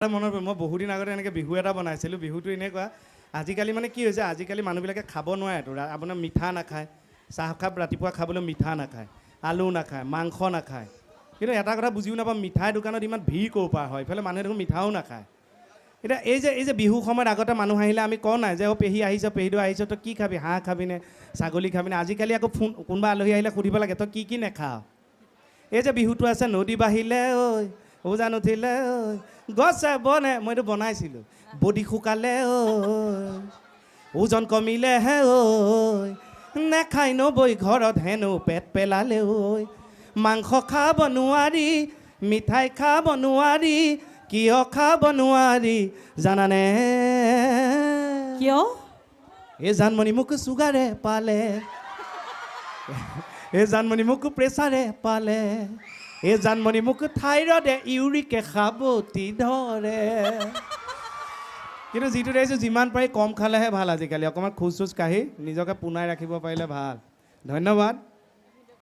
মনত পৰে মই বহুত দিন আগতে এনেকৈ বিহু এটা বনাইছিলোঁ বিহুটো এনেকুৱা আজিকালি মানে কি হৈছে আজিকালি মানুহবিলাকে খাব নোৱাৰেতো আপোনাৰ মিঠা নাখায় চাহকাপ ৰাতিপুৱা খাবলৈ মিঠা নাখায় আলু নাখায় মাংস নাখায় কিন্তু এটা কথা বুজিও নাপাওঁ মিঠাই দোকানত ইমান ভিৰ ক'ৰ পৰা হয় ইফালে মানুহে দেখোন মিঠাও নাখায় এতিয়া এই যে বিহু সময়ত আগতে মানুহ আহিলে আমি কওঁ নাই যে অ' পেহী আহিছ পেহীটো আহিছ তই কি খাবি হাঁহ খাবিনে ছাগলী খাবিনে আজিকালি আকৌ ফোন কোনোবা আলহী আহিলে সুধিব লাগে তই কি নেখাৱ এই যে বিহুটো আছে নদী বাঢ়িলে ঐ উজান উঠিলে ঐ গছে বনে মই এইটো বনাইছিলোঁ বডি শুকালে ঐ ওজন কমিলে হে ঐ নেখাই নবৈ ঘৰত হেনো পেট পেলালে ঐ মাংস খাব নোৱাৰি মিঠাই খাব নোৱাৰি কিয় খাব নোৱাৰি জানানে কিয় এই জানমণি মোক চুগাৰে পালে এই জানমণি মোক প্ৰেছাৰে পালে এই জানমণি মোক থাইৰডে ইউৰিকে খাবতি ধৰে কিন্তু যিটো দেখিছোঁ যিমান পাৰি কম খালেহে ভাল আজিকালি অকণমান খোজ চোজ কাঢ়ি নিজকে পোনাই ৰাখিব পাৰিলে ভাল ধন্যবাদ